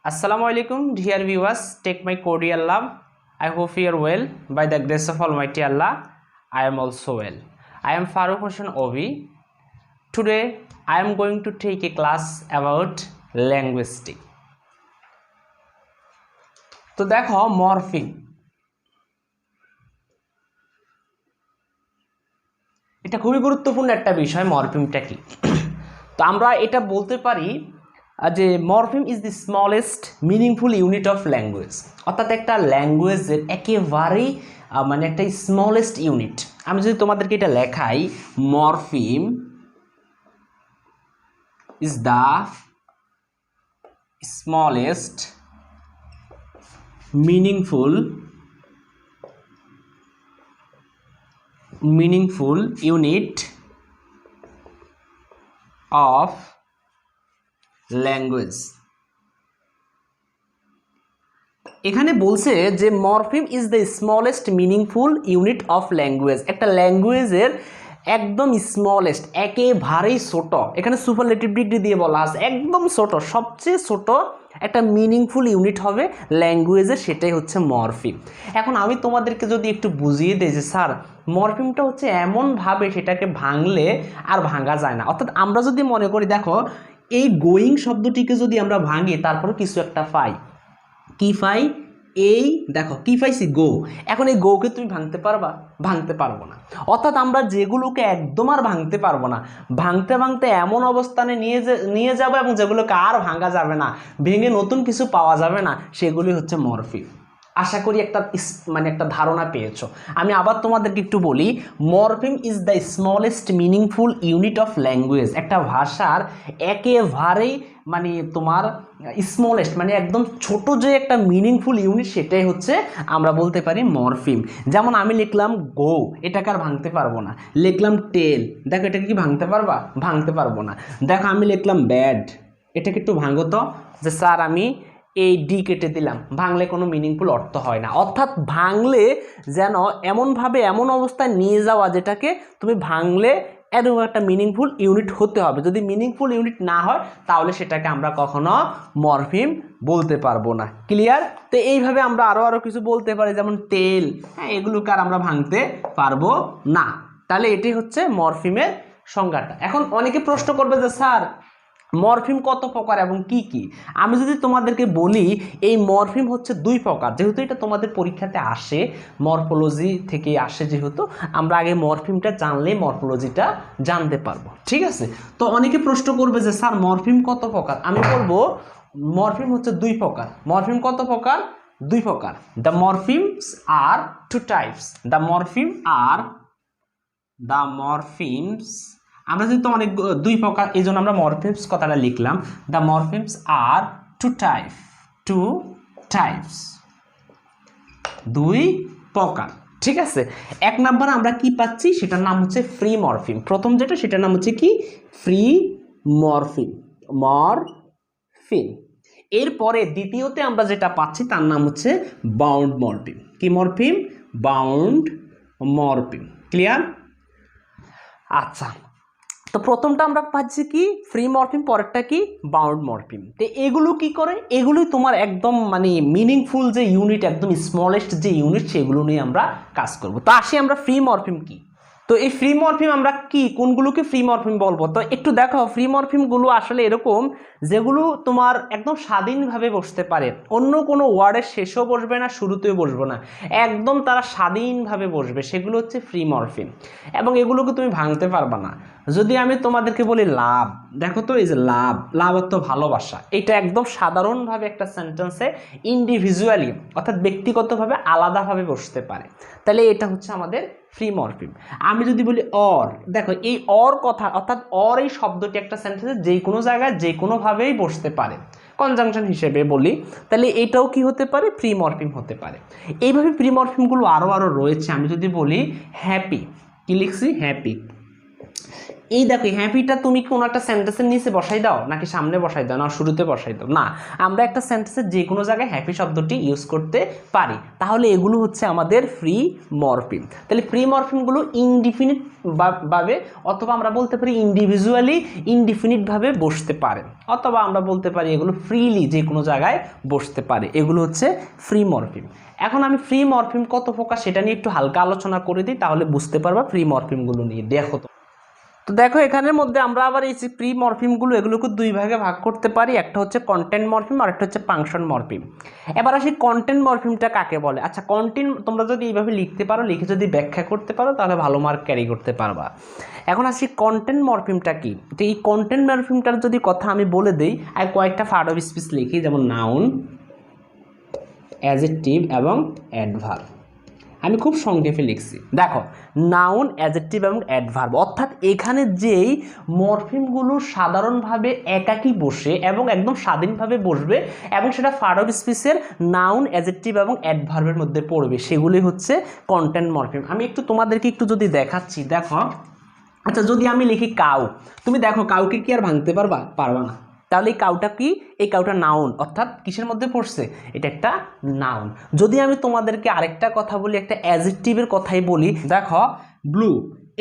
Assalamualaikum dear viewers, take my cordial love. I hope you are well. By the grace of Almighty Allah, I am also well. I am Farooq Hossain Obi. Today I am going to take a class about linguistics. তো দেখো morpheme, এটা খুবই গুরুত্বপূর্ণ একটা বিষয়। মরফিমটা কি? তো আমরা এটা বলতে পারি যে morpheme is the smallest meaningful unit of language, অর্থাৎ একটা ল্যাঙ্গুয়েজের একেবারেই মানে একটা স্মলেস্ট ইউনিট। আমি যদি তোমাদেরকে এটা লেখাই, morpheme is the smallest meaningful unit of language। এখানে বলছে যে morpheme is the smallest meaningful unit of language, একটা ল্যাঙ্গুয়েজের একদম স্মলেস্ট, একেবারেই ছোট। এখানে সুপারলেটিভ ডিগ্রি দিয়ে বলা আছে একদম ছোট, সবচেয়ে ছোট একটা মিনিংফুল ইউনিট হবে ল্যাঙ্গুয়েজের, সেটাই হচ্ছে মরফিম। এখন আমি তোমাদেরকে যদি একটু বুঝিয়ে দিই যে স্যার মরফিমটা হচ্ছে এমনভাবে সেটাকে ভাঙলে আর ভাঙা যায় না। অর্থাৎ আমরা যদি মনে করি, দেখো এই গোয়িং শব্দটিকে যদি আমরা ভাঙি, তারপরে কিছু একটা পাই। কি পাই? এই দেখো কি পাইছি, গো। এখন এই গোকে তুমি ভাঙতে পারবা? ভাঙতে পারবো না। অর্থাৎ আমরা যেগুলোকে একদম আর ভাঙতে পারবো না, ভাঙতে ভাঙতে এমন অবস্থানে নিয়ে যাবো এবং যেগুলোকে আর ভাঙা যাবে না, ভেঙে নতুন কিছু পাওয়া যাবে না, সেগুলি হচ্ছে মরফিম। আশা করি একটা ধারণা পেয়েছো। আমি আবার তোমাদেরকে একটু বলি, morpheme is the smallest meaningful unit of language. একটা ভাষার একেবারেই মানে তোমার স্মলেস্ট, মানে একদম ছোট যে একটা মিনিংফুল ইউনিট, সেটাই হচ্ছে আমরা বলতে পারি মরফিম। যেমন আমি লিখলাম গো, এটাকে আর ভাঙতে পারবো না। লিখলাম টেল, দেখো এটাকে কি ভাঙতে পারবা? ভাঙতে পারবো না। দেখো আমি লিখলাম ব্যাড, এটাকে একটু ভাঙো তো। যে স্যার আমি এই ডি কেটে দিলাম, ভাঙলে কোনো মিনিংফুল অর্থ হয় না। অর্থাৎ ভাঙলে যেন এমনভাবে এমন অবস্থায় নিয়ে যাওয়া, যেটাকে তুমি ভাঙলে এরকম একটা মিনিংফুল ইউনিট হতে হবে। যদি মিনিংফুল ইউনিট না হয়, তাহলে সেটাকে আমরা কখনো মরফিম বলতে পারবো না। ক্লিয়ার? তো এইভাবে আমরা আরও কিছু বলতে পারি, যেমন তেল, হ্যাঁ, এগুলোকে আর আমরা ভাঙতে পারবো না। তাহলে এটি হচ্ছে মরফিমের সংজ্ঞাটা। এখন অনেকে প্রশ্ন করবে যে স্যার মরফিম কত প্রকার এবং কি কি? আমি যদি তোমাদেরকে বলি, এই মরফিম হচ্ছে দুই প্রকার। যেহেতু এটা তোমাদের পরীক্ষাতে আসে, মরফোলজি থেকে আসে, যেহেতু আমরা আগে মরফিমটা জানলে মরফোলজিটা জানতে পারবো। ঠিক আছে? তো অনেকে প্রশ্ন করবে যে স্যার মরফিম কত প্রকার? আমি বলবো মরফিম হচ্ছে দুই প্রকার। মরফিম কত প্রকার? দুই প্রকার। The morphemes are two types. The morphemes আমরা যেহেতু অনেক দুই প্রকার, এই জন্য আমরা মরফিমস কথাটা লিখলাম। The morphemes are two types, দুই প্রকার। ঠিক আছে? এক নাম্বার আমরা কি পাচ্ছি, সেটার নাম হচ্ছে ফ্রি মরফিম। প্রথম যেটা, সেটার নাম হচ্ছে কি? Free morpheme. এরপরে দ্বিতীয়তে আমরা যেটা পাচ্ছি, তার নাম হচ্ছে বাউন্ড মরফিম। কি মরফিম? Bound morpheme. ক্লিয়ার? আচ্ছা, তো প্রথমটা আমরা পাচ্ছি কি? Free morpheme. পরেরটা কি? Bound morpheme. তো এগুলো কি করে? এগুলোই তোমার একদম মানে মিনিংফুল যে ইউনিট, একদম স্মলেস্ট যে ইউনিট, সেগুলো নিয়ে আমরা কাজ করব। তো আসি আমরা ফ্রি মরফিম কি। তো এই ফ্রি মরফিম আমরা কি কোনগুলোকে ফ্রি মরফিম বলবো? তো একটু দেখো, ফ্রি মরফিমগুলো আসলে এরকম যেগুলো তোমার একদম স্বাধীনভাবে বসতে পারে, অন্য কোনো ওয়ার্ডের শেষেও বসবে না, শুরুতেও বসবে না, একদম তারা স্বাধীনভাবে বসবে, সেগুলো হচ্ছে ফ্রি মরফিম। এবং এগুলোকে তুমি ভাঙতে পারবা না। যদি আমি তোমাদেরকে বলি লাভ, দেখো তো এই যে লাভ অর্থ ভালোবাসা, এটা একদম সাধারণভাবে একটা সেন্টেন্সে ইন্ডিভিজুয়ালি, অর্থাৎ ব্যক্তিগতভাবে আলাদাভাবে বসতে পারে। তাহলে এটা হচ্ছে আমাদের ফ্রি মরফিম। আমি যদি বলি অর, দেখো এই অর কথা, অর্থাৎ অর এই শব্দটি একটা সেন্টেন্সে যে কোনো জায়গায় যে কোনোভাবেই বসতে পারে, কনজাংশন হিসেবে বলি, তাহলে এটাও কি হতে পারে? ফ্রি মরফিম হতে পারে। এইভাবে ফ্রি মরফিমগুলো আরও রয়েছে। আমি যদি বলি হ্যাপি, কি লিখছি? হ্যাপি। এই দেখো হ্যাপিটা তুমি কোনো একটা সেন্টেন্সের নিচে বসাই দাও নাকি সামনে বসাই দাও না শুরুতে বসাই দাও, না আমরা একটা সেন্টেন্সের যে কোনো জায়গায় হ্যাপি শব্দটি ইউজ করতে পারি। তাহলে এগুলো হচ্ছে আমাদের ফ্রি মরফিম। তাহলে ফ্রি মরফিমগুলো ইনডিফিনিট ভাবে অথবা আমরা বলতে পারি ইন্ডিভিজুয়ালি ইনডিফিনিটভাবে বসতে পারে, অথবা আমরা বলতে পারি এগুলো ফ্রিলি যে কোনো জায়গায় বসতে পারে। এগুলো হচ্ছে ফ্রি মরফিম। এখন আমি ফ্রি মরফিম কত প্রকার সেটা নিয়ে একটু হালকা আলোচনা করে দিই, তাহলে বুঝতে পারবা ফ্রি মরফিমগুলো নিয়ে। দেখো তো দেখো এখানের মধ্যে আমরা আবার এই যে ফ্রি মরফিমগুলো এগুলোকে দুই ভাগে ভাগ করতে পারি, একটা হচ্ছে কন্টেন্ট মরফিম আর একটা হচ্ছে ফাংশন মরফিম। এবার আসি কন্টেন্ট মরফিমটা কাকে বলে। আচ্ছা কন্টেন্ট তোমরা যদি এইভাবে লিখতে পারো, লিখে যদি ব্যাখ্যা করতে পারো তাহলে ভালো মার্ক ক্যারি করতে পারবা। এখন আসি কন্টেন্ট মরফিমটা কি। তো এই কন্টেন্ট মরফিমটার যদি কথা আমি বলে দিই আর কয়েকটা পার্ট অফ স্পিচ লিখি, যেমন নাউন, অ্যাডজেক্টিভ এবং অ্যাডভার্ব। আমি খুব সংক্ষেপে লিখছি। দেখো নাউন, অ্যাডজেক্টিভ এবং অ্যাডভার্ব, অর্থাৎ এখানে যেই মরফিমগুলো সাধারণভাবে একাকী বসে এবং একদম স্বাধীনভাবে বসবে এবং সেটা পার্ট অফ স্পিচের নাউন, অ্যাডজেক্টিভ এবং অ্যাডভার্বের মধ্যে পড়বে, সেগুলি হচ্ছে কন্টেন্ট মরফিম। আমি একটু তোমাদেরকে একটু যদি দেখাচ্ছি, দেখো আচ্ছা যদি আমি লিখি কাউ, তুমি দেখো কাউকে কি আর ভাঙতে পারবা? পারবা না। তাহলে এই কাউটা কি? এই কাউটা নাউন, অর্থাৎ কিসের মধ্যে পড়ছে? এটা একটা নাউন। যদি আমি তোমাদেরকে আরেকটা কথা বলি, একটা অ্যাডজেক্টিভের কথাই বলি, দেখো ব্লু,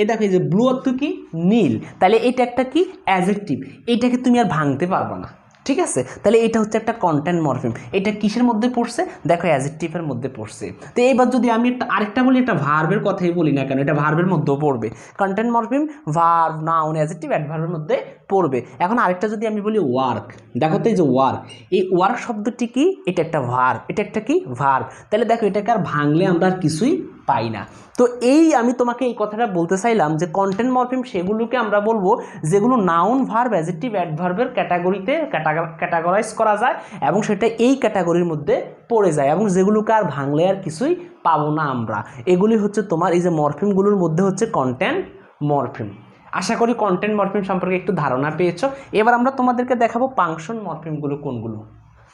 এ দেখো এই যে ব্লু অর্থ কি? নীল। তাহলে এটা একটা কি? অ্যাডজেক্টিভ। এটাকে তুমি আর ভাঙতে পারবা না, ঠিক আছে? তাহলে এটা হচ্ছে একটা কন্টেন্ট মরফিম। এটা কিসের মধ্যে পড়ছে? দেখো অ্যাডজেক্টিভের মধ্যে পড়ছে। তো এবার যদি আমি আরেকটা বলি, একটা ভার্বের কথাই বলি না কেন, এটা ভার্বের মধ্যেও পড়বে। Content morpheme verb, noun, adjective, অ্যাডভার্বের মধ্যে পড়বে। এখন আরেকটা যদি আমি বলি ওয়ার্ক, দেখো তো এই যে ওয়ার্ক, এই ওয়ার্ক শব্দটি কি? এটা একটা ভার্ব। এটা একটা কি? ভার্ব। তাহলে দেখো এটাকে আর ভাঙলে আমরা আর কিছুই পাই না। তো এই আমি তোমাকে এই কথাটা বলতে চাইলাম যে কন্টেন্ট মরফিম সেগুলোকে আমরা বলবো যেগুলো নাউন, ভার্ব, অ্যাডজেক্টিভ, অ্যাডভার্বের ক্যাটাগরিতে ক্যাটাগরাইজ করা যায় এবং সেটা এই ক্যাটাগরির মধ্যে পড়ে যায় এবং যেগুলোকে আর ভাঙলে আর কিছুই পাবো না আমরা। এগুলি হচ্ছে তোমার এই যে মরফিমগুলোর মধ্যে হচ্ছে কন্টেন্ট মরফিম। আশা করি কন্টেন্ট মরফিম সম্পর্কে একটু ধারণা পেয়েছো। এবার আমরা তোমাদেরকে দেখাবো ফাংশন মরফিমগুলো কোনগুলো।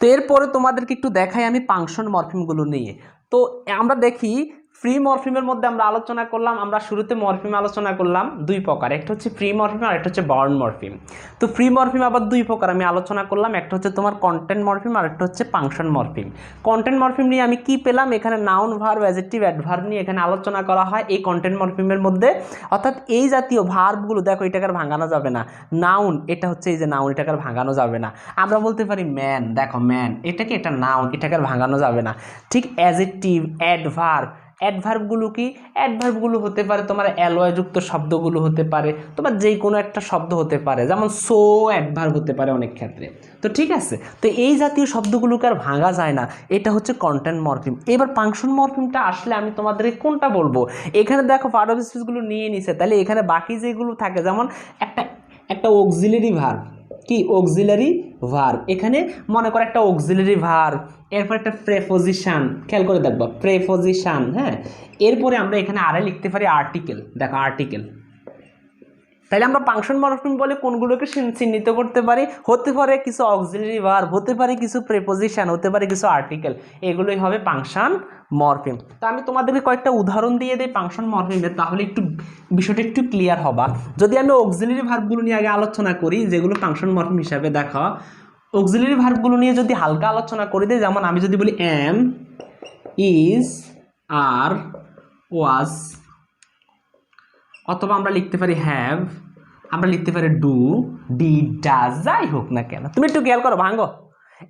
তো এরপরে তোমাদেরকে একটু দেখাই আমি ফাংশন মরফিমগুলো নিয়ে। তো আমরা দেখি ফ্রি মরফিমের মধ্যে আমরা আলোচনা করলাম, আমরা শুরুতে মরফিম আলোচনা করলাম দুই প্রকার, একটা হচ্ছে ফ্রি মরফিম আর একটা হচ্ছে বাউন্ড মরফিম। তো ফ্রি মরফিম আবার দুই প্রকার আমি আলোচনা করলাম, একটা হচ্ছে তোমার কন্টেন্ট মরফিম আর একটা হচ্ছে ফাংশন মরফিম। কন্টেন্ট মরফিম নিয়ে আমি কি পেলাম? এখানে নাউন, ভার্ব, অ্যাডজেক্টিভ, অ্যাডভার্ব নিয়ে এখানে আলোচনা করা হয় এই কন্টেন্ট মরফিমের মধ্যে। অর্থাৎ এই জাতীয় ভার্বগুলো দেখো এটাকে আর ভাঙানো যাবে না। নাউন, এটা হচ্ছে এই যে নাউন, এটাকে আর ভাঙানো যাবে না। আমরা বলতে পারি ম্যান, দেখো ম্যান, এটা কি? এটা নাউন, এটাকে আর ভাঙানো যাবে না। ঠিক অ্যাডজেক্টিভ, অ্যাডভার্ব, অ্যাডভার্বগুলো কি? অ্যাডভার্বগুলো হতে পারে তোমার অ্যালয়যুক্ত শব্দগুলো হতে পারে, তোমার যে কোনো একটা শব্দ হতে পারে, যেমন সো অ্যাডভার্ব হতে পারে অনেক ক্ষেত্রে। তো ঠিক আছে, তো এই জাতীয় শব্দগুলোকে আর ভাঙা যায় না, এটা হচ্ছে কন্টেন্ট মরফিম। এবার ফাংশন মরফিমটা আসলে আমি তোমাদেরকে কোনটা বলবো? এখানে দেখো পার্ট অফ স্পিচগুলো নিয়ে নিছে, তাহলে এখানে বাকি যেগুলো থাকে যেমন একটা অক্সিলারি ভার্ব, কি? Auxiliary verb. এখানে মনে করো একটা অক্সিলারি ভার্ব, এরপর একটা প্রেপোজিশন, খেয়াল করে দেখবো প্রেপোজিশন, হ্যাঁ। এরপরে আমরা এখানে আরে লিখতে পারি আর্টিকেল, দেখো আর্টিকেল। তাহলে আমরা ফাংশন মরফিম বলে কোনগুলোকে চিহ্নিত করতে পারি? হতে পারে কিছু অক্সিলারি ভার্ব, হতে পারে কিছু প্রেপোজিশন, হতে পারে কিছু আর্টিকেল, এগুলোই হবে ফাংশন মরফিম। তো আমি তোমাদেরকে কয়েকটা উদাহরণ দিয়ে দিই ফাংশন মরফিমের, তাহলে একটু বিষয়টা একটু ক্লিয়ার হবা। যদি আমি অক্সিলারি ভার্বগুলো নিয়ে আগে আলোচনা করি যেগুলো ফাংশন মরফিম হিসাবে, দেখো অক্সিলারি ভার্বগুলো নিয়ে যদি হালকা আলোচনা করে দিই, যেমন আমি যদি বলি এম, ইজ, আর, ওয়াজ, অথবা আমরা লিখতে পারি হ্যাভ, আমরা লিখতে পারি ডু, ডিড, ডাজ, যাই হোক না কেন তুমি একটু খেয়াল করো, ভাঙ্গো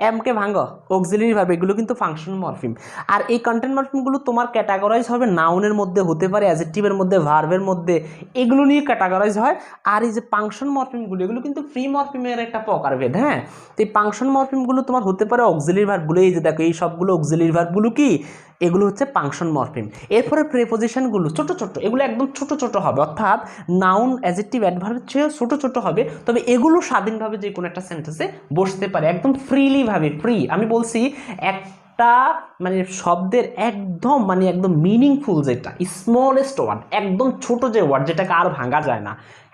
এমকে ভাঙ্গো, অক্সিলারি ভার্ব, এগুলো কিন্তু ফাংশন মরফিম। আর এই কন্টেন্ট মরফিমগুলো তোমার ক্যাটাগরাইজ হবে নাউনের মধ্যে, হতে পারে অ্যাডজেক্টিভের মধ্যে, ভার্বের মধ্যে, এগুলো নিয়ে ক্যাটাগরাইজ হয়। আর এই যে ফাংশন মরফিমগুলো এগুলো কিন্তু ফ্রি মরফিমের একটা প্রকারভেদ, হ্যাঁ। তো এই ফাংশন মরফিমগুলো তোমার হতে পারে অক্সিলারি ভার্বগুলো, এই যে দেখো এই সবগুলো অক্সিলারি ভার্বগুলো কি? এগুলো হচ্ছে ফাংশন মরফিম। এরপরে প্রেপোজিশনগুলো ছোট ছোট, এগুলো একদম ছোট ছোট হবে, অর্থাৎ নাউন, অ্যাডজেক্টিভ, অ্যাডভার্বের চেয়ে ছোট ছোট হবে, তবে এগুলো স্বাধীনভাবে যে কোনো একটা সেন্টেন্সে বসতে পারে একদম ফ্রিলি ভাবে। ফ্রি আমি বলছি একটা একটা মানে শব্দের একদম মানে একদম মিনিংফুল যেটা স্মলেস্ট ওয়ার্ড, একদম ছোট যে ওয়ার্ড যেটাকে আর ভাঙা যায় না,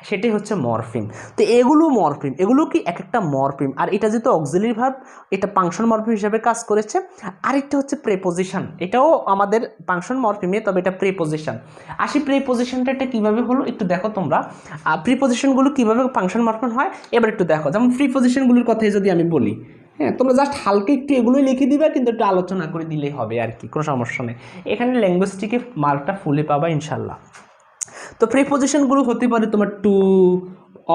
সেটাই হচ্ছে মরফিম। তো এগুলো মরফিম, এগুলো কি এক একটা মরফিম। আর এটা যেহেতু অক্সিলারি ভার্ব, এটা ফাংশন মরফিম হিসেবে কাজ করেছে। আরেকটা হচ্ছে প্রেপোজিশন, এটাও আমাদের ফাংশন মরফিমে, তবে এটা প্রেপোজিশন। আসি প্রেপোজিশনটা এটা কীভাবে হলো একটু দেখো তোমরা। প্রিপোজিশনগুলো কীভাবে ফাংশন মরফিম হয় এবার একটু দেখো। যেমন প্রিপোজিশনগুলোর কথাই যদি আমি বলি, হ্যাঁ, তোমরা জাস্ট হালকা একটু এগুলোই লিখে দিবে, কিন্তু একটু আলোচনা করে দিলেই হবে আর কি, কোনো সমস্যা নেই। এখানে ল্যাঙ্গুয়েজটিকে মার্কটা ফুলে পাবা ইনশাল্লাহ। তো প্রিপোজিশনগুলো হতে পারে তোমার টু,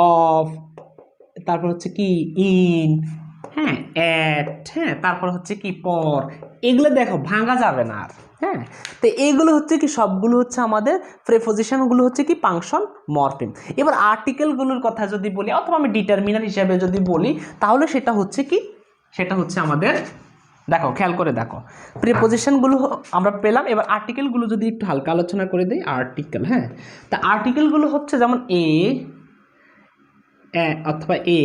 অফ, তারপর হচ্ছে কি ইন, হ্যাঁ, অ্যাট, হ্যাঁ, তারপর হচ্ছে কি পর। এগুলো দেখো ভাঙা যাবে না আর, হ্যাঁ। তো এইগুলো হচ্ছে কি সবগুলো হচ্ছে আমাদের প্রিপোজিশনগুলো হচ্ছে কি ফাংশন মরফিম। এবার আর্টিকেলগুলোর কথা যদি বলি, অথবা আমি ডিটারমিনার হিসাবে যদি বলি, তাহলে সেটা হচ্ছে কি, সেটা হচ্ছে আমাদের, দেখো খেয়াল করে দেখো, প্রিপোজিশনগুলো আমরা পেলাম। এবার আর্টিকেলগুলো যদি একটু হালকা আলোচনা করে দিই, আর্টিকেল, হ্যাঁ। তা আর্টিকেলগুলো হচ্ছে যেমন এ অথবা এ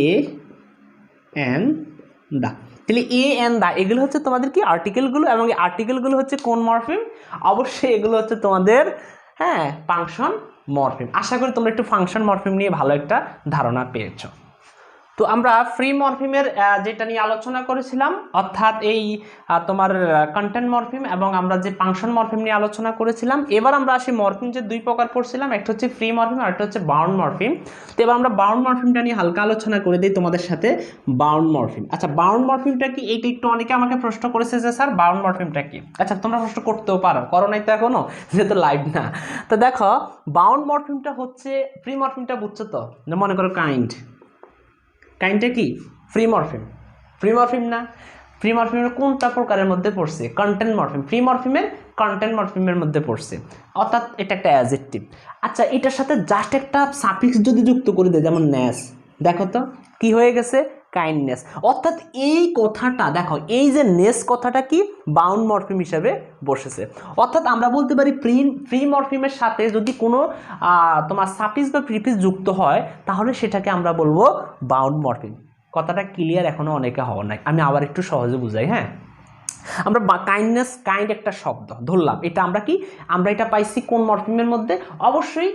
অ্যান্ড দা, তাহলে এ অ্যান্ড দা এগুলো হচ্ছে তোমাদের কি আর্টিকেলগুলো, এবং এই আর্টিকেলগুলো হচ্ছে কোন মরফিম? অবশ্যই এগুলো হচ্ছে তোমাদের, হ্যাঁ, ফাংশন মরফিম। আশা করি তোমরা একটু ফাংশন মরফিম নিয়ে ভালো একটা ধারণা পেয়েছো। তো আমরা ফ্রি মরফিমের যেটা নিয়ে আলোচনা করেছিলাম, অর্থাৎ এই তোমার কন্টেন্ট মরফিম, এবং আমরা যে ফাংশন মরফিম নিয়ে আলোচনা করেছিলাম। এবার আমরা আসি মরফিম যে দুই প্রকার পড়ছিলাম, একটা হচ্ছে ফ্রি মরফিম আর একটা হচ্ছে বাউন্ড মরফিম। তো এবার আমরা বাউন্ড মরফিমটা নিয়ে হালকা আলোচনা করে দিই তোমাদের সাথে। বাউন্ড মরফিম, আচ্ছা বাউন্ড মরফিমটা কি? এইটা একটু অনেকে আমাকে প্রশ্ন করেছে যে স্যার বাউন্ড মরফিমটা কি। আচ্ছা তোমরা প্রশ্ন করতেও পারো, করো নাই তো এখনো, যেহেতু লাইভ না। তো দেখো বাউন্ড মরফিমটা হচ্ছে, ফ্রি মরফিমটা বুঝছো তো, মনে করো কাইন্ড, কাইন্ডটা কি ফ্রি মরফিম, ফ্রি মরফিম না? ফ্রি মরফিমের কোনটা প্রকারের মধ্যে পড়ছে? Content morpheme. ফ্রি মরফিমের কন্টেন্ট মরফিমের মধ্যে পড়ছে, অর্থাৎ এটা একটা অ্যাডজেক্টিভ। আচ্ছা এটার সাথে জাস্ট একটা সাফিক্স যদি যুক্ত করে দেয়, যেমন নেস, দেখো তো কি হয়ে গেছে? কাইন্ডনেস। অর্থাৎ এই কথাটা দেখো, এই যে নেস কথাটা কি বাউন্ড মরফিম হিসেবে বসেছে। অর্থাৎ আমরা বলতে পারি ফ্রি মরফিমের সাথে যদি কোনো তোমার সাফিক্স বা প্রিফিক্স যুক্ত হয়, তাহলে সেটাকে আমরা বলবো বাউন্ড মরফিম। কথাটা ক্লিয়ার এখনো অনেকে হওয়া নাই, আমি আবার একটু সহজে বুঝাই। হ্যাঁ, আমরা কাইন্ডনেস, কাইন্ড একটা শব্দ ধরলাম, এটা আমরা কি, আমরা এটা পাইছি কোন মরফিমের মধ্যে? অবশ্যই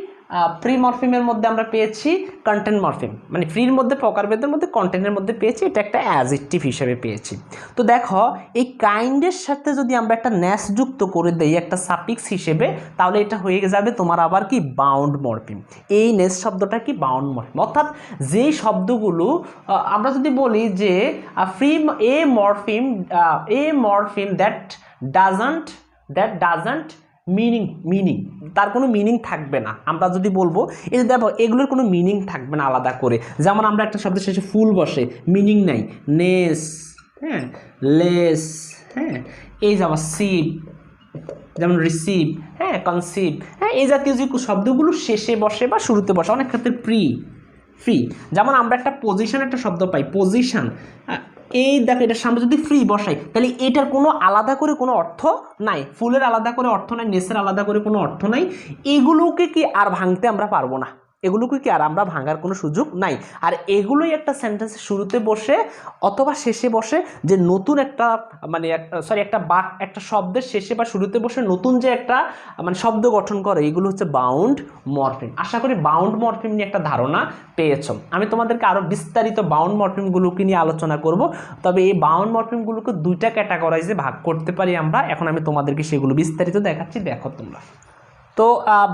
ফ্রি মরফিমের মধ্যে আমরা পেয়েছি কন্টেন্ট মরফিম, মানে ফ্রির মধ্যে প্রকারভেদের মধ্যে কন্টেন্টের মধ্যে পেয়েছি, এটা একটা অ্যাডজেক্টিভ হিসেবে পেয়েছি। তো দেখো এই কাইন্ডের সাথে যদি আমরা একটা ন্যাস যুক্ত করে দেই একটা সাফিক্স হিসেবে, তাহলে এটা হয়ে যাবে তোমার আবার কি বাউন্ড মরফিম। এই নেস শব্দটা কি বাউন্ড মরফিম। অর্থাৎ যেই শব্দগুলো আমরা যদি বলি যে এ মরফিম দ্যাট ডাজন্ট মিনিং, তার কোনো মিনিং থাকবে না। আমরা যদি বলবো এই যে দেখো এগুলোর কোনো মিনিং থাকবে না আলাদা করে। যেমন আমরা একটা শব্দের শেষে ফুল বসে, মিনিং নাই, নেস, হ্যাঁ, লেস, হ্যাঁ, এই যে আবার সিভ, যেমন রিসিভ, হ্যাঁ, কনসিভ, হ্যাঁ, এই জাতীয় যে শব্দগুলো শেষে বসে বা শুরুতে বসে, অনেক ক্ষেত্রে ফ্রি। যেমন আমরা একটা পজিশন একটা শব্দ পাই, পজিশন, এই দেখো এটার সামনে যদি ফ্রি বসাই, তাহলে এটার কোনো আলাদা করে কোনো অর্থ নাই, ফুলের আলাদা করে অর্থ নাই, নেসের আলাদা করে কোনো অর্থ নাই। এগুলোকে কি আর ভাঙতে আমরা পারবো না, এগুলোকে কি আর আমরা ভাঙার কোনো সুযোগ নাই। আর এগুলোই একটা সেন্টেন্সের শুরুতে বসে অথবা শেষে বসে যে নতুন একটা মানে একটা শব্দের শেষে বা শুরুতে বসে নতুন যে একটা মানে শব্দ গঠন করে, এগুলো হচ্ছে বাউন্ড মরফিম। আশা করি বাউন্ড মরফিম নিয়ে একটা ধারণা পেয়েছ। আমি তোমাদেরকে আরও বিস্তারিত বাউন্ড মরফিমগুলোকে নিয়ে আলোচনা করব। তবে এই বাউন্ড মরফিমগুলোকে দুইটা ক্যাটাগরাইজে ভাগ করতে পারি আমরা। এখন আমি তোমাদেরকে সেগুলো বিস্তারিত দেখাচ্ছি, দেখো তোমরা। তো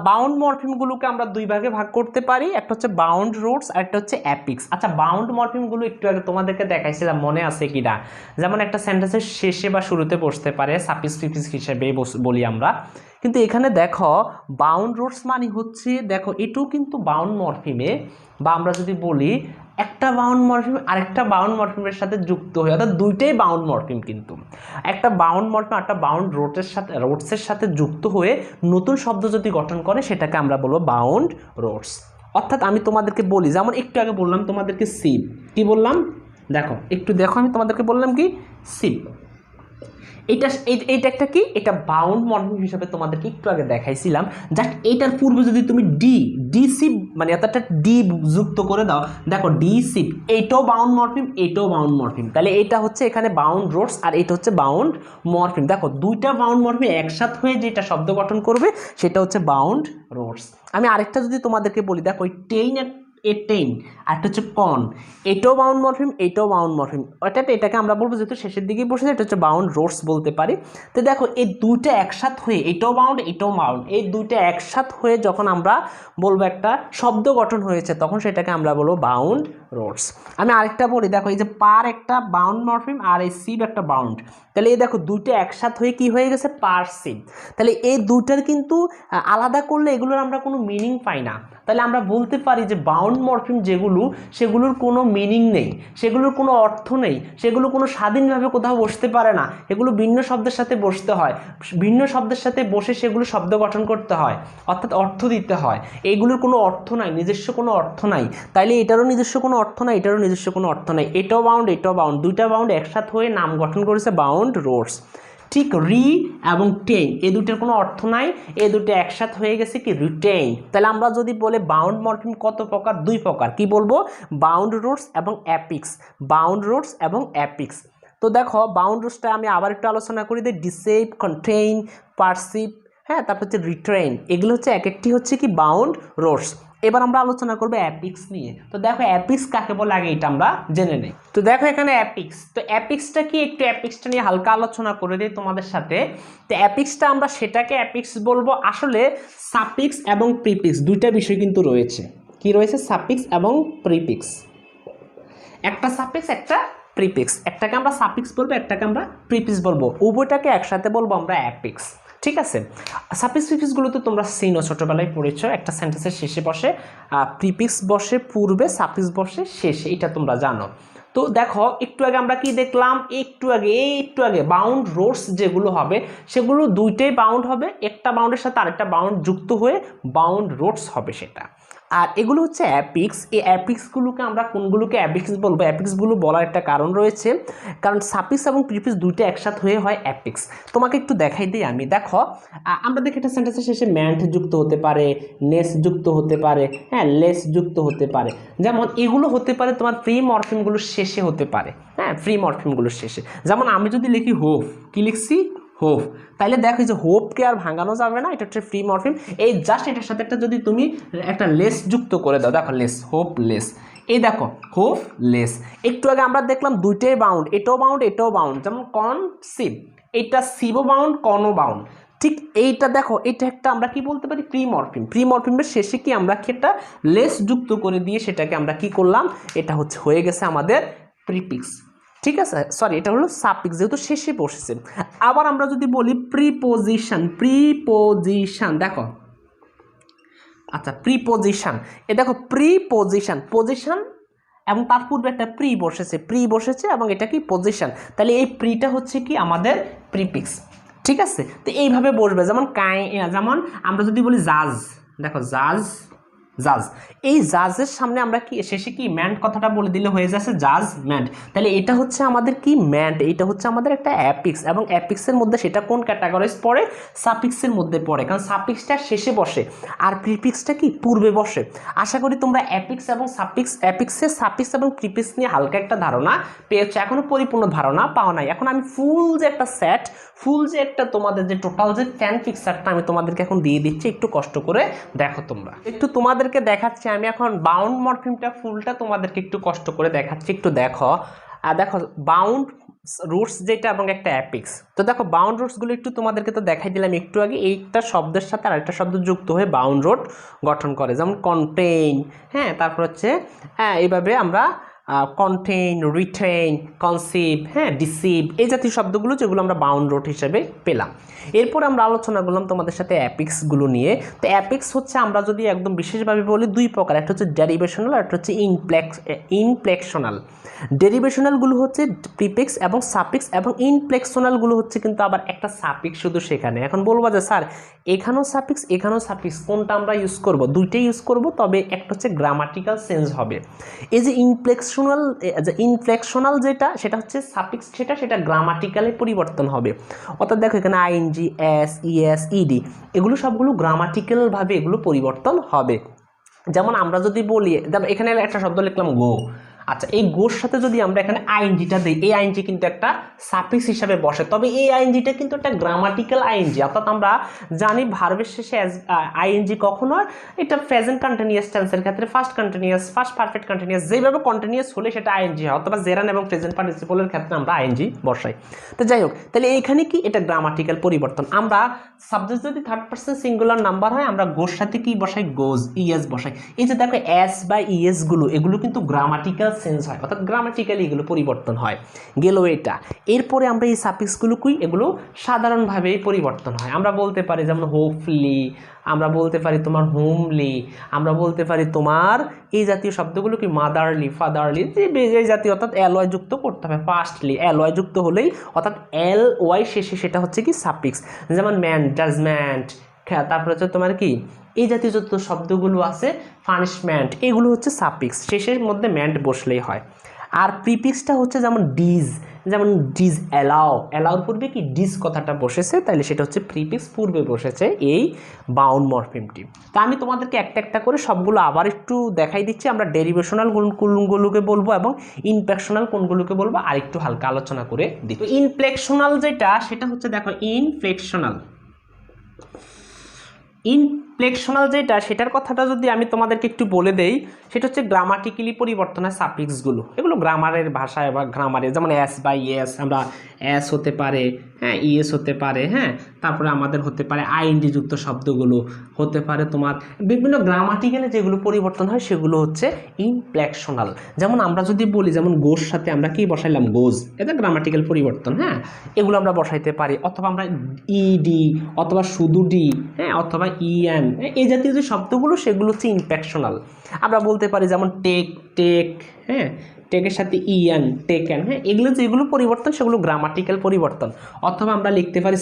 বাউন্ড মরফিমগুলোকে আমরা দুই ভাগে ভাগ করতে পারি, একটা হচ্ছে বাউন্ড রুটস আর একটা হচ্ছে অ্যাপিক্স। আচ্ছা বাউন্ড মরফিমগুলো একটু আগে তোমাদেরকে দেখাইছিলাম, মনে আছে কি না? যেমন একটা সেন্টেন্সের শেষে বা শুরুতে বসতে পারে, সাফিক্স প্রিফিক্স হিসেবে বলি আমরা। কিন্তু এখানে দেখো বাউন্ড রুটস মানে হচ্ছে, দেখো এটাও কিন্তু বাউন্ড মরফিমে, বা আমরা যদি বলি একটা বাউন্ড মরফিম আরেকটা বাউন্ড মরফিমের সাথে যুক্ত হয়ে, অর্থাৎ দুইটাই বাউন্ড মরফিম, কিন্তু একটা বাউন্ড মরফিম একটা বাউন্ড রোটসের সাথে যুক্ত হয়ে নতুন শব্দ যদি গঠন করে, সেটাকে আমরা বলবো বাউন্ড রোটস। অর্থাৎ আমি তোমাদেরকে বলি, যেমন একটু আগে বললাম তোমাদেরকে সিপ, কি বললাম? দেখো একটু দেখো, আমি তোমাদেরকে বললাম কি সিপ, এইটা একটা কি, এটা বাউন্ড মর্ফিম হিসেবে তোমাদেরকে একটু আগে দেখাইছিলাম। জাস্ট এইটার পূর্বে যদি তুমি ডিসিভ মানে একটা ডি যুক্ত করে দাও, দেখো ডিসিভ, এইটাও বাউন্ড মর্ফিম, এইটাও বাউন্ড মর্ফিম। তাহলে এটা হচ্ছে এখানে বাউন্ড রোডস আর এটা হচ্ছে বাউন্ড মর্ফিম। দেখো দুইটা বাউন্ড মর্ফিম একসাথে হয়ে যেটা শব্দ গঠন করবে সেটা হচ্ছে বাউন্ড রোডস। আমি আরেকটা যদি তোমাদেরকে বলি, দেখো ওই টেইন টেইন আর একটা হচ্ছে কন, এটাও বাউন্ড মরফিম, এটাও বাউন্ড মরফিম। অর্থাৎ এটাকে আমরা বলবো যেহেতু শেষের দিকেই বসেছে, এটা হচ্ছে বাউন্ড রোডস বলতে পারি। তো দেখো এই দুইটা একসাথ হয়ে, এটাও বাউন্ড এটাও বাউন্ড, এই দুইটা একসাথ হয়ে যখন আমরা বলবো একটা শব্দ গঠন হয়েছে তখন সেটাকে আমরা বলবো বাউন্ড রোডস। আমি আরেকটা বলি, দেখো এই যে পার একটা বাউন্ড মরফিম আর এই সিভ একটা বাউন্ড, তাহলে এই দেখো দুইটা একসাথ হয়ে কি হয়ে গেছে, পারসিভ। তাহলে এই দুইটার কিন্তু আলাদা করলে এগুলোর আমরা কোনো মিনিং পাই না। তাহলে আমরা বলতে পারি যে বাউন্ড মরফিম যেগুলো, সেগুলোর কোনো মিনিং নেই, সেগুলোর কোনো অর্থ নেই, সেগুলো কোনো স্বাধীনভাবে কোথাও বসতে পারে না, এগুলো ভিন্ন শব্দের সাথে বসতে হয়, ভিন্ন শব্দের সাথে বসে সেগুলো শব্দ গঠন করতে হয়, অর্থাৎ অর্থ দিতে হয়। এইগুলোর কোনো অর্থ নাই, নিজস্ব কোনো অর্থ নাই। তাইলে এটারও নিজস্ব কোনো অর্থ নাই, এটারও নিজস্ব কোনো অর্থ নাই, এটাও বাউন্ড এটাও বাউন্ড, দুইটা বাউন্ড একসাথে হয়ে নাম গঠন করেছে বাউন্ড রোডস। ঠিক রি এবং টেইন এই দুটোর কোনো অর্থ নাই, এই দুটো একসাথে হয়ে গেছে কি রিটেইন। তাহলে আমরা যদি বলে বাউন্ড মরফিম কত প্রকার, দুই প্রকার, কি বলবো, বাউন্ড রোডস এবং অ্যাপিক্স, বাউন্ড রোডস এবং অ্যাপিক্স। তো দেখো বাউন্ড রোডসটা আমি আবার একটু আলোচনা করি দিই, ডিসেভ, কন্টেইন, পারসিভ, হ্যাঁ, তারপর হচ্ছে রিট্রেন, এগুলো হচ্ছে এক একটি হচ্ছে কি বাউন্ড রোডস। এবার আমরা আলোচনা করবো অ্যাপিক্স নিয়ে। তো দেখো অ্যাপিক্স কাকে বলে আগে এটা আমরা জেনে নেই। তো দেখো এখানে অ্যাপিক্স, তো অ্যাপিক্সটা কি, একটু অ্যাপিক্সটা নিয়ে হালকা আলোচনা করে দিই তোমাদের সাথে। তো অ্যাপিক্সটা আমরা সেটাকে অ্যাপিক্স বলবো, আসলে সাফিক্স এবং প্রিফিক্স দুইটা বিষয় কিন্তু রয়েছে। কি রয়েছে, সাফিক্স এবং প্রিফিক্স, একটা সাফিক্স একটা প্রিফিক্স, একটাকে আমরা সাফিক্স বলবো একটাকে আমরা প্রিফিক্স বলবো, উভয়টাকে একসাথে বলবো আমরা অ্যাপিক্স। ঠিক আছে, সাফিক্স প্রিফিক্সগুলো তো তোমরা সিনো ছোটোবেলায় পড়েছো, একটা সেন্টেন্সের শেষে বসে প্রিফিক্স বসে পূর্বে, সাফিক্স বসে শেষে, এটা তোমরা জানো। তো দেখো একটু আগে আমরা কি দেখলাম, একটু আগে বাউন্ড রোডস যেগুলো হবে সেগুলো দুইটাই বাউন্ড হবে, একটা বাউন্ডের সাথে আরেকটা বাউন্ড যুক্ত হয়ে বাউন্ড রোডস হবে সেটা। আর এগুলো হচ্ছে অ্যাপিক্স। এই অ্যাপিক্সগুলোকে আমরা কোনগুলোকে অ্যাপিক্স বলবো, অ্যাপিক্সগুলো বলার একটা কারণ রয়েছে, কারণ সাফিক্স এবং প্রিফিক্স দুইটা একসাথে হয়ে হয় অ্যাপিক্স। তোমাকে একটু দেখাই দিই আমি, দেখো আমরা দেখি একটা সেন্টেন্সের শেষে ম্যান্ট যুক্ত হতে পারে, নেস যুক্ত হতে পারে, হ্যাঁ, লেস যুক্ত হতে পারে, যেমন এগুলো হতে পারে তোমার ফ্রি মরফিমগুলোর শেষে হতে পারে, হ্যাঁ, ফ্রি মরফিমগুলোর শেষে। যেমন আমি যদি লিখি হোপ, কি লিখছি, হোপ, তাইলে দেখো যে হোপকে আর ভাঙানো যাবে না, এটা হচ্ছে ফ্রি মরফিম। এই জাস্ট এটার সাথে একটা যদি তুমি একটা লেস যুক্ত করে দাও, দেখো লেস, হোপ লেস, এই দেখো হোপ লেস। একটু আগে আমরা দেখলাম দুইটাই বাউন্ড, এটাও বাউন্ড এটাও বাউন্ড, যেমন কনসিভ, এটা সিভও বাউন্ড কনও বাউন্ড। ঠিক এইটা দেখো, এটা একটা আমরা কি বলতে পারি, প্রি মরফিম। প্রি মরফিমের শেষে কি আমরা কি একটা লেস যুক্ত করে দিয়ে সেটাকে আমরা কি করলাম, এটা হচ্ছে হয়ে গেছে আমাদের প্রিফিক্স। ঠিক আছে, সরি এটা হলো সাফিক্স যেহেতু শেষে বসেছে। আবার আমরা যদি বলি প্রিপোজিশন, প্রিপোজিশন দেখো, আচ্ছা প্রিপোজিশন, এ দেখো প্রিপোজিশন, পজিশন এবং তার পূর্বে একটা প্রি বসেছে এবং এটা কি পজিশন, তাহলে এই প্রিটা হচ্ছে কি আমাদের প্রিফিক্স। ঠিক আছে, তো এইভাবে বসবে, যেমন যেমন আমরা যদি বলি জাজ, দেখো জাজ, জাজ, এই জাজের সামনে আমরা কি শেষে কি ম্যান্ট কথাটা বলে দিলে হয়ে যাচ্ছে জাজমেন্ট। তাহলে এটা হচ্ছে আমাদের কি ম্যান্ট, এটা হচ্ছে আমাদের একটা অ্যাপিক্স, এবং অ্যাপিক্সের মধ্যে সেটা কোন ক্যাটাগরিজ পড়ে, সাফিক্সের মধ্যে পড়ে, কারণ সাফিক্সটা শেষে বসে আর প্রিফিক্সটা কি পূর্বে বসে। আশা করি তোমরা অ্যাপিক্স এবং সাফিক্স, অ্যাপিক্সের সাফিক্স এবং প্রিফিক্স নিয়ে হালকা একটা ধারণা পেয়েছো, এখনো পরিপূর্ণ ধারণা পাওয়া নাই। এখন আমি ফুল যে একটা সেট, ফুল যে একটা তোমাদের যে টোটাল যে ফ্যান পিকচারটা আমি তোমাদেরকে এখন দিয়ে দিচ্ছি, একটু কষ্ট করে দেখো তোমরা, একটু তোমাদেরকে দেখাচ্ছি আমি এখন বাউন্ড মরফিমটা ফুলটা তোমাদেরকে একটু কষ্ট করে দেখাচ্ছি, একটু দেখো। দেখো বাউন্ড রুটস যেটা এবং একটা অ্যাপিক্স। তো দেখো বাউন্ড রুটসগুলো একটু তোমাদেরকে তো দেখাই দিলাম একটু আগে, এইটা শব্দের সাথে আরেকটা শব্দ যুক্ত হয়ে বাউন্ড রুট গঠন করে, যেমন কন্টেইন, হ্যাঁ, তারপর হচ্ছে হ্যাঁ এইভাবে আমরা কন্টেইন, রিটেইন, কনসিভ, হ্যাঁ, ডিসিভ, এই জাতীয় শব্দগুলো যেগুলো আমরা বাউন্ড রুট হিসেবে পেলাম। এরপর আমরা আলোচনা করলাম তোমাদের সাথে অ্যাপিক্সগুলো নিয়ে। তো অ্যাপিক্স হচ্ছে আমরা যদি একদম বিশেষভাবে বলি দুই প্রকার, একটা হচ্ছে ডেরিভেশনাল আর একটা হচ্ছে ইনফ্লেকশনাল। ডেরিভেশনালগুলো হচ্ছে প্রিফিক্স এবং সাফিক্স, এবং ইনফ্লেকশনালগুলো হচ্ছে কিন্তু আবার একটা সাফিক্স শুধু সেখানে। এখন বলবো যে স্যার এখানেও সাফিক্স এখানেও সাফিক্স, কোনটা আমরা ইউজ করব, দুইটাই ইউজ করব, তবে একটা হচ্ছে গ্রামাটিক্যাল চেঞ্জ হবে। এই যে ইনফ্লেকশন ইনফ্লেকশনাল যেটা সেটা হচ্ছে সাফিক্স, সেটা গ্রামাটিক্যালে পরিবর্তন হবে। অর্থাৎ দেখো এখানে আইএনজি, এস, ইএস, ইডি এগুলো সবগুলো গ্রামাটিক্যালভাবে এগুলো পরিবর্তন হবে। যেমন আমরা যদি বলি, এখানে একটা শব্দ লিখলাম গো, আচ্ছা এই গোর সাথে যদি আমরা এখানে আইএনজিটা দিই, এই আইএনজি কিন্তু একটা সাফিক্স হিসাবে বসে, তবে এই আইএনজিটা কিন্তু একটা গ্রামাটিক্যাল আইএনজি। অর্থাৎ আমরা জানি ভার্বের শেষে আইএনজি কখন হয়, এটা প্রেজেন্ট কন্টিনিউয়াস টেন্সের ক্ষেত্রে first continuous, first perfect continuous, যেভাবে কন্টিনিউয়াস হলে সেটা আইএনজি হয়, অথবা জেরান এবং প্রেজেন্ট পার্টিসিপলের ক্ষেত্রে আমরা আইএনজি বসাই। তো যাই হোক, তাহলে এইখানে কি এটা গ্রামাটিক্যাল পরিবর্তন। আমরা সাবজেক্ট যদি থার্ড পারসন সিঙ্গুলার নাম্বার হয় আমরা গোর সাথে কি বসাই, গোজ, ইএস বসাই। এই যে দেখো এস বা ইএস গুলো এগুলো কিন্তু গ্রামাটিক্যাল চেঞ্জ হয়, অর্থাৎ গ্রামাটিক্যালি এগুলো পরিবর্তন হয়, গেল এটা। এরপরে আমরা এই সাফিক্সগুলো কি এগুলো সাধারণভাবেই পরিবর্তন হয়। আমরা বলতে পারি যেমন হোপফুলি, আমরা বলতে পারি তোমার হোমলি, আমরা বলতে পারি তোমার এই জাতীয় শব্দগুলো কি মাদারলি, ফাদারলি, এই জাতীয়, অর্থাৎ এলওয়াই যুক্ত করতে হবে। ফার্স্টলি এলওয়াই যুক্ত হলেই, অর্থাৎ এল ওয়াই শেষে সেটা হচ্ছে কি সাফিক্স। যেমন ম্যান, জাজমেন্ট, তারপরে হচ্ছে তোমার কি এই জাতীয় যত শব্দগুলো আছে, পানিশমেন্ট, এগুলো হচ্ছে সাফিক্স, শেষের মধ্যে ম্যান্ট বসলেই হয়। আর প্রিফিক্সটা হচ্ছে যেমন ডিজ, যেমন ডিজ অ্যালাও, অ্যালাউর পূর্বে কি ডিজ কথাটা বসেছে, তাহলে সেটা হচ্ছে প্রিফিক্স, পূর্বে বসেছে এই বাউন্ড মরফিমটি। তো আমি তোমাদেরকে একটা একটা করে সবগুলো আবার একটু দেখাই দিচ্ছি। আমরা ডেরিভেশনাল কোনগুলোকে বলবো এবং ইনফ্লেকশনাল কোনগুলোকে বলবো আর একটু হালকা আলোচনা করে দিই। তো ইনফ্লেকশনাল যেটা সেটা হচ্ছে দেখো ইনফ্লেকশনাল যেটা সেটার কথাটা যদি আমি তোমাদেরকে একটু বলে দেই, সেটা হচ্ছে গ্রামাটিক্যালি পরিবর্তন হয় সাফিক্সগুলো, এগুলো গ্রামারের ভাষায় বা গ্রামারে, যেমন এস বাই এস, আমরা এস হতে পারে, হ্যাঁ ইএস হতে পারে, হ্যাঁ তারপরে আমাদের হতে পারে আইএনজি যুক্ত শব্দগুলো হতে পারে তোমার, বিভিন্ন গ্রামাটিক্যালে যেগুলো পরিবর্তন হয় সেগুলো হচ্ছে ইনফ্লেকশনাল। যেমন আমরা যদি বলি, যেমন গোর সাথে আমরা কি বসাইলাম, গোজ, এটা গ্রামাটিক্যাল পরিবর্তন, হ্যাঁ এগুলো আমরা বসাইতে পারি। অথবা আমরা ইডি, অথবা শুধু ডি, হ্যাঁ অথবা ইএন, এই জাতীয় যে শব্দগুলো সেগুলো হচ্ছে ইনফ্লেকশনাল। আমরা বলতে পারি যেমন টেক, হ্যাঁ টেকের সাথে ইএন, টেকেন, হ্যাঁ এগুলো যেগুলো পরিবর্তন সেগুলো গ্রামাটিক্যাল পরিবর্তন। অথবা আমরা লিখতে পারি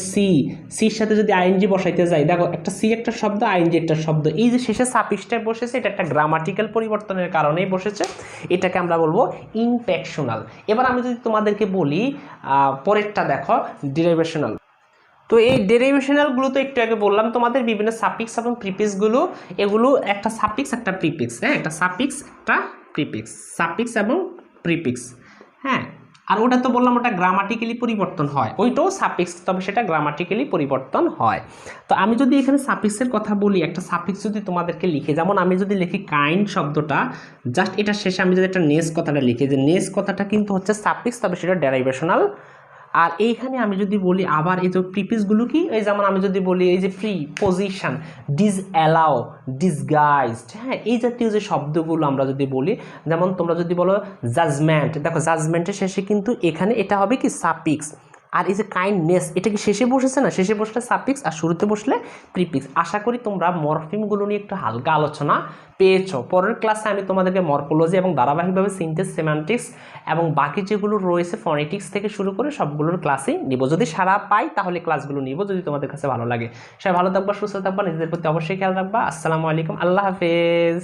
সির সাথে যদি আইএনজি বসাইতে যাই, দেখো একটা সি একটা শব্দ, আইএনজি একটা শব্দ, এই যে শেষে সাফিক্সটা বসেছে এটা একটা গ্রামাটিক্যাল পরিবর্তনের কারণেই বসেছে, এটাকে আমরা বলবো ইনফ্লেকশনাল। এবার আমি যদি তোমাদেরকে বলি পরেরটা দেখো, ডেরিভেশনাল। তো এই ডেরিভেশনালগুলো তো একটু আগে বললাম তোমাদের, বিভিন্ন সাফিক্স এবং প্রিফিক্সগুলো, এগুলো একটা সাফিক্স একটা প্রিফিক্স, হ্যাঁ একটা সাফিক্স একটা প্রিফিক্স, সাফিক্স এবং প্রিফিক্স, হ্যাঁ। আর ওটা তো বললাম ওটা গ্রামাটিক্যালি পরিবর্তন হয়, ওইটাও সাফিক্স, তবে সেটা গ্রামাটিক্যালি পরিবর্তন হয়। তো আমি যদি এখানে সাফিক্সের কথা বলি, একটা সাফিক্স যদি তোমাদেরকে লিখে, যেমন আমি যদি লিখি কাইন্ড শব্দটা, জাস্ট এটা শেষে আমি যদি একটা নেস কথাটা লিখি, যে নেস কথাটা কিন্তু হচ্ছে সাফিক্স, তবে সেটা ডেরিভেশনাল। আর এইখানে আমি যদি বলি আবার এই যে প্রিফিক্সগুলো কি, এই যেমন আমি যদি বলি এই যে প্রি পজিশন, ডিসঅ্যালাউ, ডিসগাইজড, হ্যাঁ এই জাতীয় যে শব্দগুলো আমরা যদি বলি, যেমন তোমরা যদি বলো জাজমেন্ট, দেখো জাজমেন্টের শেষে কিন্তু এখানে এটা হবে কি সাফিক্স। আর এই যে কাইন্ডনেস, এটা কি শেষে বসেছে না, শেষে বসলে সাফিক্স আর শুরুতে বসলে প্রিফিক্স। আশা করি তোমরা মরফিমগুলো নিয়ে একটু হালকা আলোচনা পেয়েছো। পরের ক্লাসে আমি তোমাদেরকে মরফোলজি এবং ধারাবাহিকভাবে সিনট্যাক্স, সেমান্টিক্স এবং বাকি যেগুলো রয়েছে ফনেটিক্স থেকে শুরু করে সবগুলোর ক্লাসই নিব। যদি সারা পাই তাহলে ক্লাসগুলো নিব, যদি তোমাদের কাছে ভালো লাগে। সবাই ভালো থাকবা, সুস্থ থাকবা, নিজেদের প্রতি অবশ্যই খেয়াল রাখবা। আসসালামু আলাইকুম, আল্লাহ হাফেজ।